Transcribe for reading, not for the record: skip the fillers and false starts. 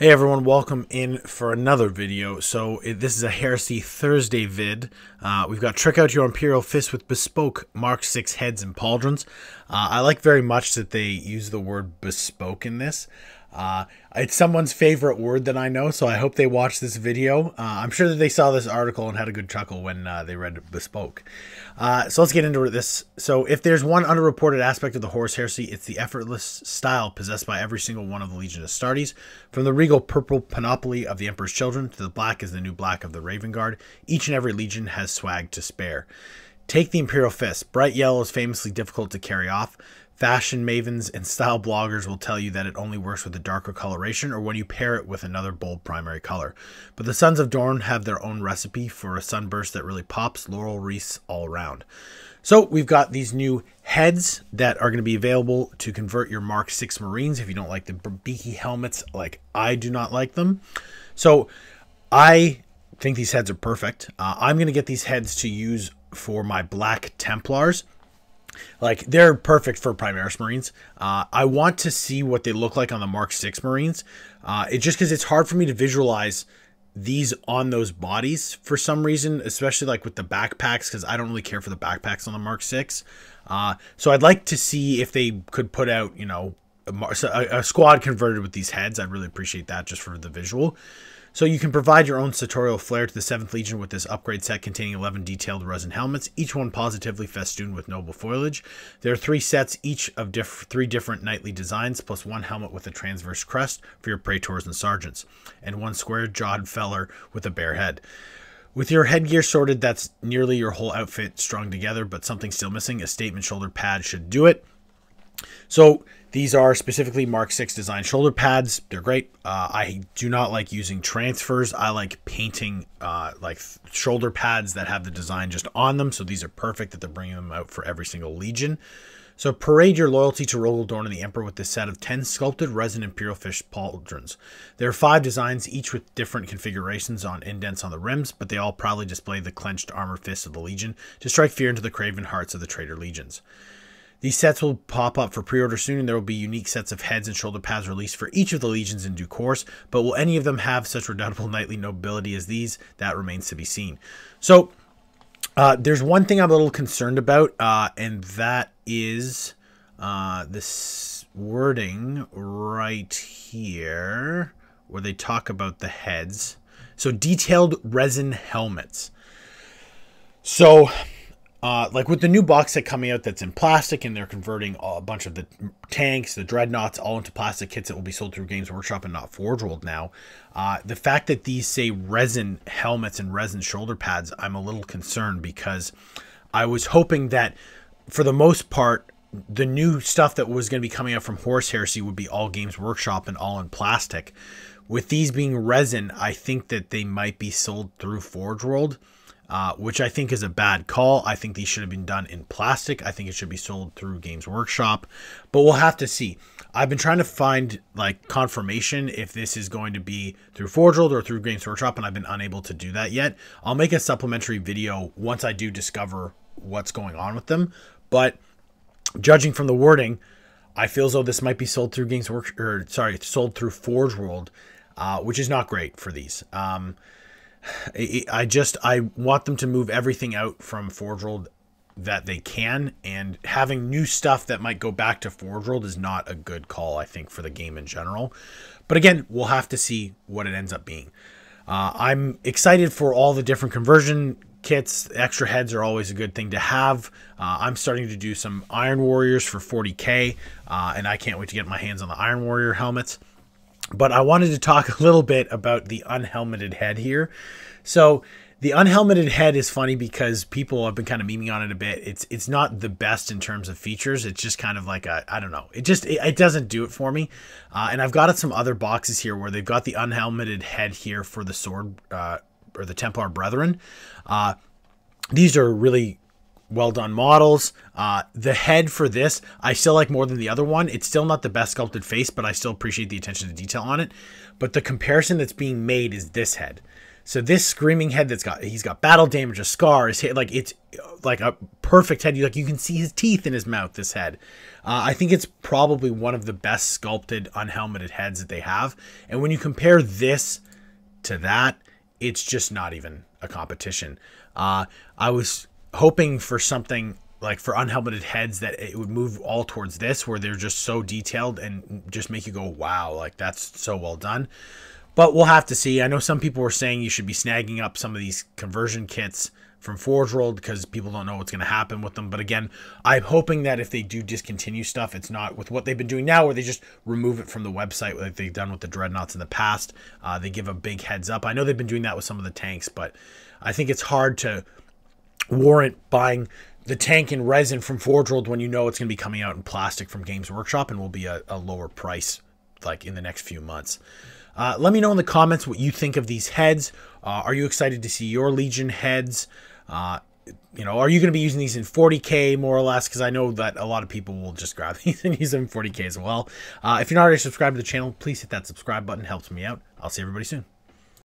Hey everyone, welcome in for another video. So this is a Heresy Thursday vid. We've got Trick Out Your Imperial Fist with Bespoke Mark 6 heads and pauldrons. I like very much that they use the word bespoke in this. It's someone's favorite word that I know, so I hope they watch this video. I'm sure that they saw this article and had a good chuckle when they read Bespoke. So let's get into this. So if there's one underreported aspect of the Horus Heresy, it's the effortless style possessed by every single one of the Legion Astartes. From the regal purple panoply of the Emperor's Children to the black is the new black of the Raven Guard, each and every Legion has swag to spare. Take the Imperial Fist. Bright yellow is famously difficult to carry off. Fashion mavens and style bloggers will tell you that it only works with a darker coloration or when you pair it with another bold primary color. But the Sons of Dorn have their own recipe for a sunburst that really pops, laurel wreaths all around. So we've got these new heads that are going to be available to convert your Mark 6 Marines if you don't like the beaky helmets like I do not like them. So I think these heads are perfect. I'm going to get these heads to use for my Black Templars. Like, they're perfect for Primaris Marines. I want to see what they look like on the Mark 6 Marines. It's just because it's hard for me to visualize these on those bodies for some reason, especially like with the backpacks, because I don't really care for the backpacks on the Mark 6. So I'd like to see if they could put out, you know, a squad converted with these heads. I'd really appreciate that just for the visual. So you can provide your own sartorial flair to the 7th Legion with this upgrade set containing 11 detailed resin helmets, each one positively festooned with noble foliage. There are 3 sets, each of 3 different knightly designs, plus 1 helmet with a transverse crest for your praetors and sergeants, and 1 square-jawed feller with a bare head. With your headgear sorted, that's nearly your whole outfit strung together, but something still missing. A statement shoulder pad should do it. So these are specifically Mark 6 design shoulder pads. They're great. I do not like using transfers. I like painting like shoulder pads that have the design just on them. So these are perfect that they're bringing them out for every single Legion. So parade your loyalty to Rogel Dorn and the Emperor with this set of 10 sculpted resin Imperial Fist pauldrons. There are 5 designs, each with different configurations on indents on the rims, but they all proudly display the clenched armor fists of the Legion to strike fear into the craven hearts of the traitor legions. These sets will pop up for pre-order soon, and there will be unique sets of heads and shoulder pads released for each of the legions in due course, but will any of them have such redoubtable knightly nobility as these? That remains to be seen. So, there's one thing I'm a little concerned about, and that is this wording right here, where they talk about the heads. So, detailed resin helmets. So like with the new box set coming out that's in plastic, and they're converting a bunch of the tanks, the dreadnoughts, all into plastic kits that will be sold through Games Workshop and not Forge World now. The fact that these say resin helmets and resin shoulder pads, I'm a little concerned, because I was hoping that for the most part, the new stuff that was going to be coming out from Horus Heresy would be all Games Workshop and all in plastic. With these being resin, I think that they might be sold through Forge World. Which I think is a bad call. I think these should have been done in plastic. I think it should be sold through Games Workshop, but we'll have to see. I've been trying to find like confirmation if this is going to be through Forge World or through Games Workshop, and I've been unable to do that yet. I'll make a supplementary video once I do discover what's going on with them, but judging from the wording, I feel as though this might be sold through sold through Forge World, which is not great for these. I want them to move everything out from Forge World that they can, and having new stuff that might go back to Forge World is not a good call, I think, for the game in general. But again, we'll have to see what it ends up being. I'm excited for all the different conversion kits. Extra heads are always a good thing to have. I'm starting to do some Iron Warriors for 40k, and I can't wait to get my hands on the Iron Warrior helmets. But I wanted to talk a little bit about the Unhelmeted Head here. So the Unhelmeted Head is funny because people have been kind of memeing on it a bit. It's not the best in terms of features. It's just kind of like a, I don't know. It doesn't do it for me. And I've got some other boxes here where they've got the Unhelmeted Head here for the sword or the Templar Brethren. These are really well done models. The head for this I still like more than the other one. It's still not the best sculpted face, but I still appreciate the attention to detail on it. But the comparison that's being made is this head. So this screaming head he's got battle damage, a scar, his head, like it's like a perfect head. You can see his teeth in his mouth, this head. I think it's probably one of the best sculpted unhelmeted heads that they have. And when you compare this to that, it's just not even a competition. I was hoping for something like for unhelmeted heads that it would move all towards this, where they're just so detailed and just make you go, wow, like that's so well done. But we'll have to see. I know some people were saying you should be snagging up some of these conversion kits from Forge World because people don't know what's going to happen with them. But again, I'm hoping that if they do discontinue stuff, it's not with what they've been doing now, where they just remove it from the website like they've done with the Dreadnoughts in the past. They give a big heads up. I know they've been doing that with some of the tanks, but I think it's hard to warrant buying the tank in resin from Forge World when you know it's going to be coming out in plastic from Games Workshop and will be a lower price like in the next few months. Let me know in the comments what you think of these heads. Are you excited to see your Legion heads? You know, are you going to be using these in 40K more or less? Because I know that a lot of people will just grab these and use them in 40K as well. If you're not already subscribed to the channel, please hit that subscribe button. It helps me out. I'll see everybody soon.